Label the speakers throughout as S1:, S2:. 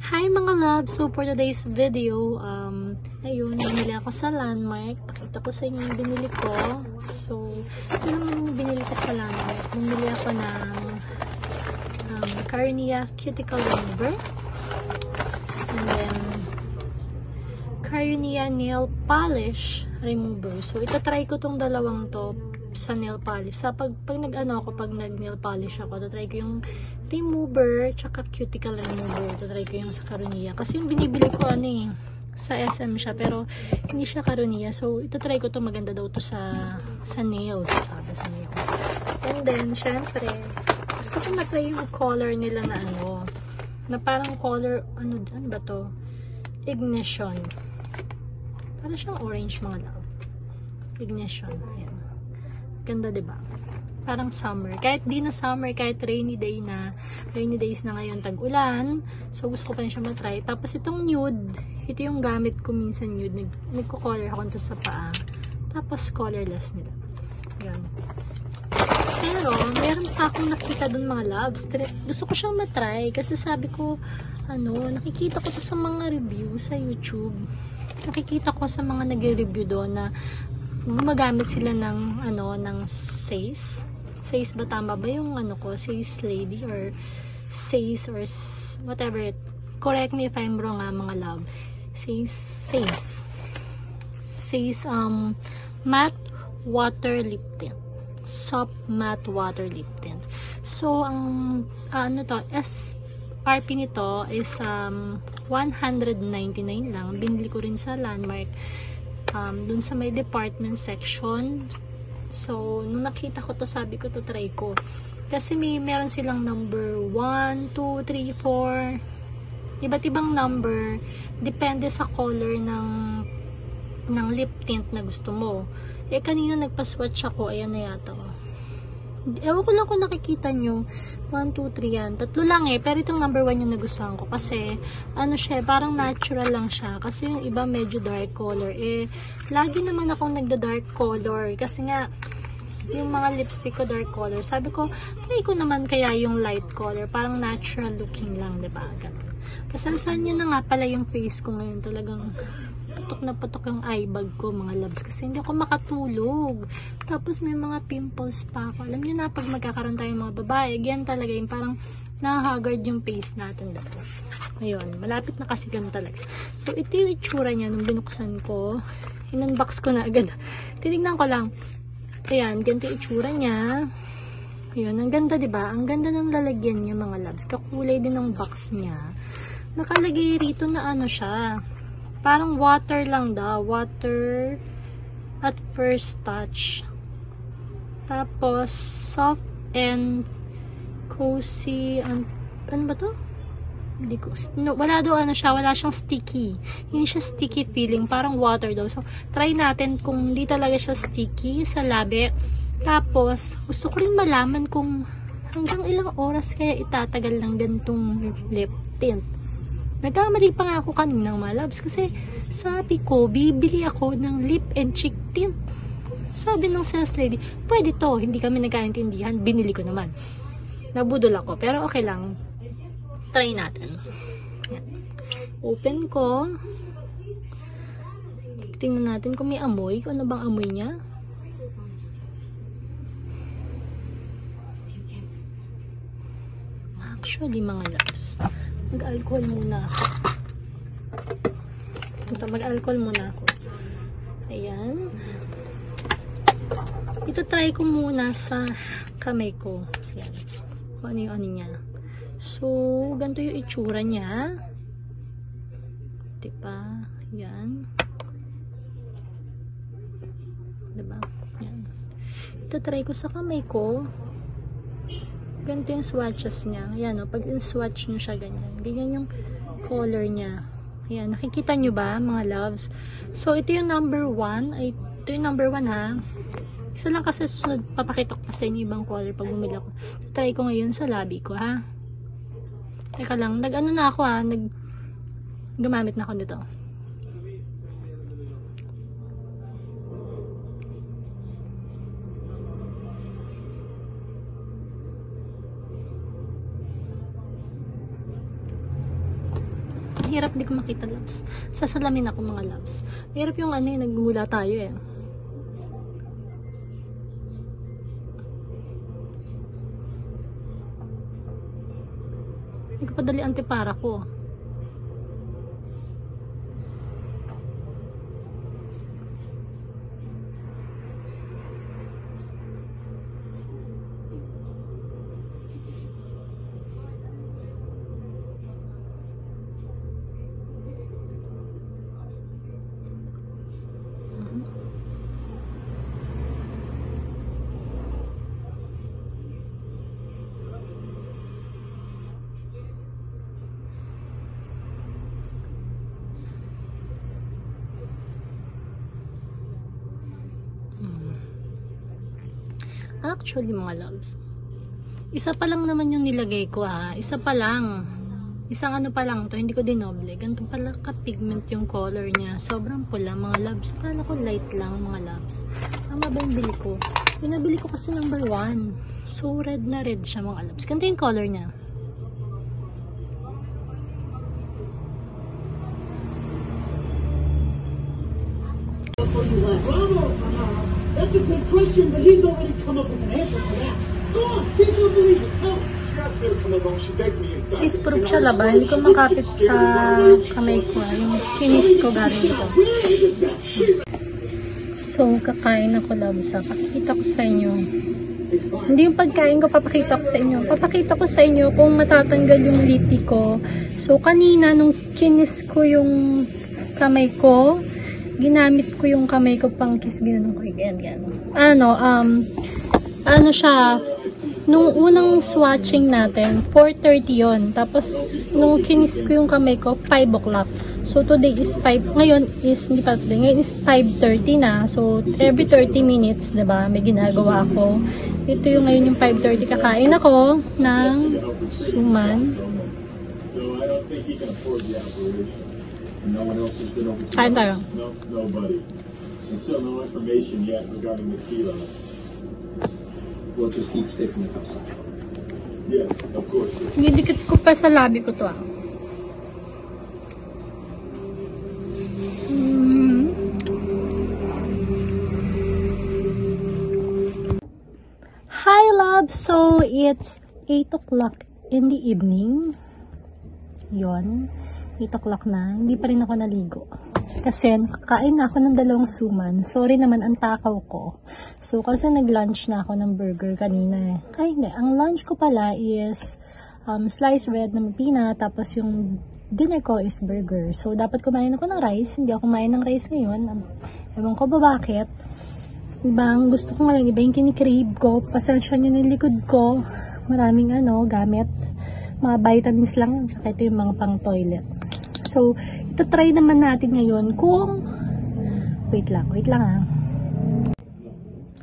S1: Hi mga loves! So for today's video, ayun, binili ako sa Landmark. Pakita ko sa inyo yung binili ko. So, ito naman yung binili ko sa Landmark. Bumili ako ng Carinea Cuticle Remover. And then, Carinea Nail Polish Remover. So, itatry ko tong dalawang to sa nail polish. Sa pag nag-nail polish ako, itatry ko yung remover, tsaka cuticle remover. Itatry ko yung sa Carinea. Kasi yung binibili ko sa SM siya, pero hindi siya Carinea. So, itatry ko to, maganda daw to sa nails. Sabi sa nails. And then, syempre, gusto ko matry yung color nila na parang color, ano ba to? Ignition. Para siyang orange mga love. Ignition. Ayan. Ganda, diba? Parang summer. Kahit di na summer, kahit rainy days na ngayon, tag-ulan. So, gusto ko pa rin siya matry. Tapos, itong nude, ito yung gamit ko minsan nude. Nagko-color ako to sa paa. Tapos, colorless nila. Yan. Pero, meron pa akong nakita dun mga loves. Gusto ko siyang matry. Kasi sabi ko, nakikita ko to sa mga review sa YouTube. Nakikita ko sa mga nag-review doon na gumagamit sila ng Says. Says ba tama ba yung Says lady or Says or whatever it. Correct me if I'm wrong mga love. Says matte water lip tint. Soft matte water lip tint. So ang SRP nito is 199 lang. Binili ko rin sa Landmark. Dun sa may department section. So, nung nakita ko to, sabi ko to try ko. Kasi meron silang number 1, 2, 3, 4. Iba't ibang number. Depende sa color ng lip tint na gusto mo. Kanina nagpa-swatch ako. Ayan na yata. Ewan ko lang kung nakikita nyo. 1, 2, 3 yan. Tatlo lang pero itong number 1 yung nagustuhan ko. Kasi, parang natural lang siya. Kasi yung iba medyo dark color. Lagi naman akong nagda-dark color. Kasi nga, yung mga lipstick ko dark color. Sabi ko, try ko naman kaya yung light color. Parang natural looking lang, diba? Pasansan nyo na nga pala yung face ko ngayon. Talagang putok na putok yung eye bag ko mga loves kasi hindi ako makatulog. Tapos may mga pimples pa ako. Alam niyo na pag magkakaroon tayong mga babae, again talaga yung parang nahahaggard yung face natin dito. Ayun, malapit na kasi ganun talaga. So ito yung itsura niya nung binuksan ko. In-unbox ko na agad. Tinignan ko lang. Ayan, ganito yung itsura niya. Ayun, ang ganda diba? Ang ganda ng lalagyan niya mga loves. Kakulay din ng box niya. Nakalagay rito na siya. Parang water lang daw. Water at first touch. Tapos, soft and cozy. Ano ba to? Hindi ko. Wala daw wala siyang sticky. Hindi siya sticky feeling. Parang water daw. So, try natin kung hindi talaga siya sticky sa labi. Tapos, gusto ko rin malaman kung hanggang ilang oras kaya itatagal ng gantong lip tint. Nagkamali pa nga ako kanina mga loves kasi sabi ko, bibili ako ng lip and cheek tint. Sabi ng sales lady, pwede to. Hindi kami nagkaintindihan. Binili ko naman. Nabudol ako. Pero okay lang. Try natin. Yan. Open ko. Tingnan natin kung may amoy. Kung ano bang amoy niya. Actually mga loves, mag-alcohol muna ako. Mag-alcohol muna ako. Ayan. Ito-try ko muna sa kamay ko. Ayan. Kung ano yung niya. So, ganito yung itsura niya. Diba? Ayan. Diba? Ayan. Ito-try ko sa kamay ko. Ganito yung swatches niya. Ayan pag in-swatch nyo siya ganyan. Ganyan yung color niya. Ayan, nakikita nyo ba mga loves? So, ito yung number 1. Ito yung number 1 ha. Isa lang kasi susunod, papakita ko kasi yung ibang color pag bumili ako. Try ko ngayon sa labi ko ha. Teka lang, na ako ha. Gumamit na ako nito. Hirap di ko makita, loves. Sa salamin ako, mga loves. Hirap yung ano eh, nagmula tayo eh. Hindi ko pa dali antipara ko. Actually, mga loves, isa pa lang naman yung nilagay ko ha. Isa pa lang. Isang ano pa lang to, hindi ko dinoble. Ganito pala ka-pigment yung color niya. Sobrang pula, mga loves. Akala ko light lang, mga loves. Tama ba yung bili ko? Yung nabili ko kasi number 1. So, red na red siya, mga loves. Ganito yung color niya.
S2: Bravo! That's a good question, but he's already come up with an answer for that. Go on, see if you believe it. Tell him. She asked me to come along. She begged me, in fact.
S1: Please proof siya laban. Hindi ko makapit sa kamay ko. Yung kinis ko galing dito. So, kakain ako, loves. Pakikita ko sa inyo. Hindi yung pagkain ko, papakita ko sa inyo. Papakita ko sa inyo kung matatanggal yung lipi ko. So, kanina, nung kinis ko yung kamay ko, ginamit ko yung kamay ko pang kiss, gano'n ko, ganyan. Ano siya, nung unang swatching natin, 4:30 yon. Tapos, nung kinis ko yung kamay ko, 5 o'clock. So, today is 5, ngayon is, hindi pa today, ngayon is 5:30 na. So, every 30 minutes, diba, may ginagawa ako. Ito yung ngayon yung 5:30, kakain ako ng suman.
S3: No one else has been over to
S1: Kain tayo.
S3: No, nobody. And still no information yet regarding Miss Kila. We'll just keep sticking it outside. Yes, of course.
S1: Didikit ko pa sa labi ko to ah. Hi love! So it's 8 o'clock in the evening. Yon. 8 o'clock na, hindi pa rin ako naligo. Kasi kakain na ako ng 2 suman. Sorry naman ang takaw ko. So kasi nag-lunch na ako ng burger kanina eh. Ay hindi, ang lunch ko pala is sliced bread na mapina, tapos yung dinner ko is burger. So dapat kumain ako ng rice, hindi ako kumain ng rice ngayon. Ewan ko ba bakit. Diba, ang gusto ko ngayon, iba yung kinikrave ko. Pasensya nyo ng likod ko. Maraming gamit. Mga vitamins lang, tsaka ito yung mga pang toilet. So, ito-try naman natin ngayon kung... Wait lang ha.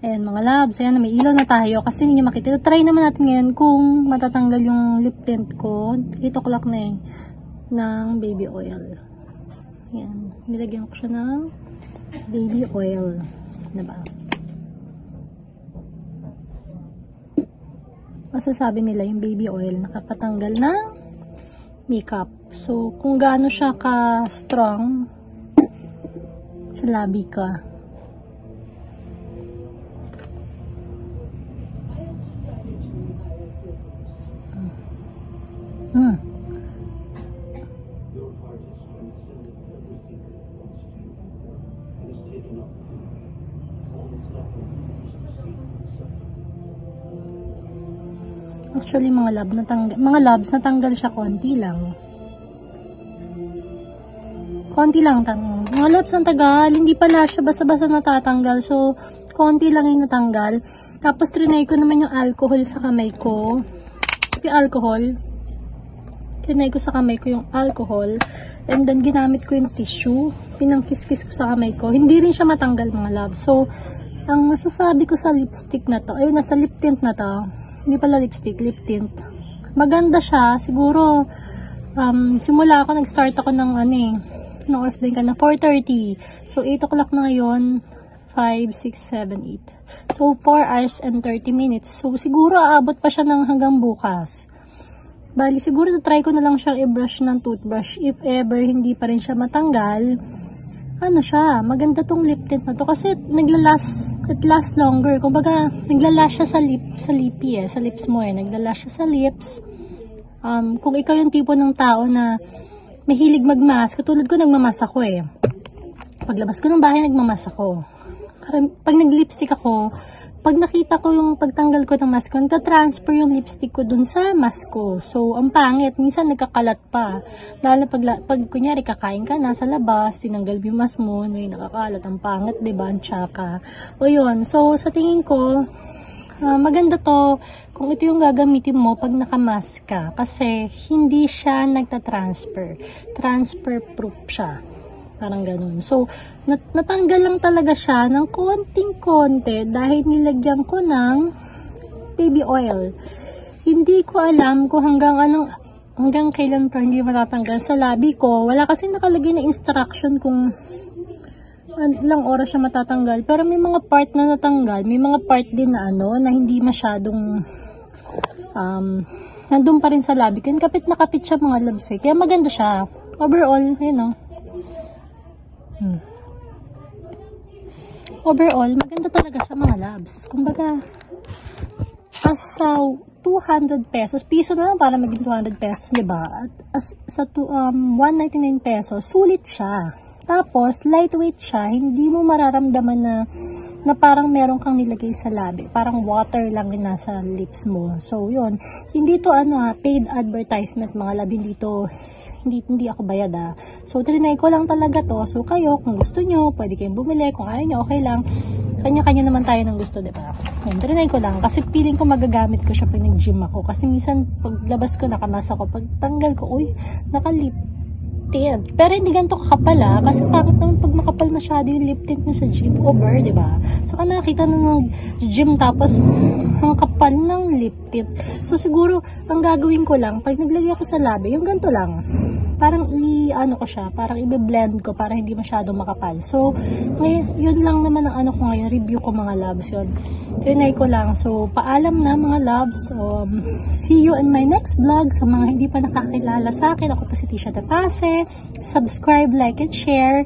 S1: Ayan mga loves, ayan, may ilaw na tayo kasi hindi nyo makita. Ito-try naman natin ngayon kung matatanggal yung lip tint ko. 8 o'clock na eh, ng baby oil. Ayan, nilagyan ko siya ng baby oil. Diba? Masasabi nila yung baby oil nakapatanggal ng makeup. So, kung gaano siya ka-strong sa labi ka. Actually, mga loves, natanggal siya konti lang. Konti lang mga loves, ang tagal. Hindi pala siya basa-basa natatanggal. So, konti lang yung natanggal. Tapos, trinay ko naman yung alcohol sa kamay ko. Yung alcohol. Trinay ko sa kamay ko yung alcohol. And then, ginamit ko yung tissue. Pinangkis-kis ko sa kamay ko. Hindi rin siya matanggal, mga loves. So, ang masasabi ko sa lipstick na to, ay, nasa lip tint na to. Hindi pala lipstick, lip tint. Maganda siya. Siguro, simula ako, nag-start ako ng ng oras ba na 4:30. So, 8 o'clock na ngayon. 5, 6, 7, 8. So, 4 hours and 30 minutes. So, siguro aabot pa siya ng hanggang bukas. Bali, siguro try ko na lang siyang i-brush ng toothbrush. If ever hindi pa rin siya matanggal, ano siya, maganda tong lip tint na to. Kasi it lasts longer. Kumbaga, naglalast siya sa lips mo Naglalast siya sa lips. Kung ikaw yung tipo ng tao na mahilig magmask, katulad ko, nagmamask ako Paglabas ko ng bahay, nagmamask ako. Pag nag-lipstick ako, pag nakita ko yung pagtanggal ko ng mask ko, nagka-transfer yung lipstick ko dun sa mask ko. So, ang pangit. Minsan nagkakalat pa. Lalo pag kunyari, kakain ka na sa labas, tinanggal yung mask mo, may nakakalat. Ang pangit, diba? Ang tsaka. O yun. So, sa tingin ko, maganda to kung ito yung gagamitin mo pag nakamask ka. Kasi, hindi siya nagta-transfer. Transfer-proof siya. Parang ganun. So, natanggal lang talaga siya ng konting-konti dahil nilagyan ko ng baby oil. Hindi ko alam kung hanggang kailan to hindi matatanggal sa labi ko. Wala kasi nakalagay na instruction kung ilang oras siya matatanggal. Pero may mga part na natanggal. May mga part din na na hindi masyadong nandun pa rin sa labi ko. Kapit na kapit siya mga labs Kaya maganda siya. Overall, Overall, maganda talaga sa mga labs. Kumbaga, as sa 200 pesos, piso na lang para maging 200 pesos, diba? At as sa 199 pesos, sulit siya. Tapos, lightweight siya. Hindi mo mararamdaman na parang meron kang nilagay sa labi. Parang water lang yung nasa lips mo. So, yun. Hindi to paid advertisement mga labi dito. Hindi ako bayad So, trinay ko lang talaga to. So, kayo, kung gusto nyo, pwede kayong bumili. Kung ayaw nyo, okay lang. Kanya-kanya naman tayo ng gusto, diba? Yan, trinay ko lang. Kasi feeling ko magagamit ko siya pag nag-gym ako. Kasi minsan, paglabas ko, nakamasa ko. Pag tanggal ko, uy, nakalip tint. Pero hindi ganito kakapal kasi bakit naman pag makapal masyado yung lip tint nyo sa gym, over, diba? Saka nakita na ng gym tapos ang kapal ng lip tint. So siguro, ang gagawin ko lang, pag naglagay ako sa labi, yung ganito lang. Parang ko siya, parang i-blend ko para hindi masyado makapal. So, ngayon, yun lang naman ang ko ngayon, review ko mga loves yun. Trinay ko lang. So, paalam na mga loves. See you in my next vlog. Sa mga hindi pa nakakilala sa akin, ako po si Tisha Depase. Subscribe, like, and share.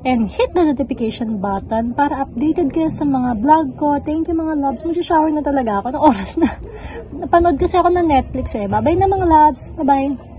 S1: And hit the notification button para updated kayo sa mga vlog ko. Thank you mga loves. Mag-shower na talaga ako ng oras na. Napanood kasi ako ng Netflix Bye-bye na mga loves. Bye-bye.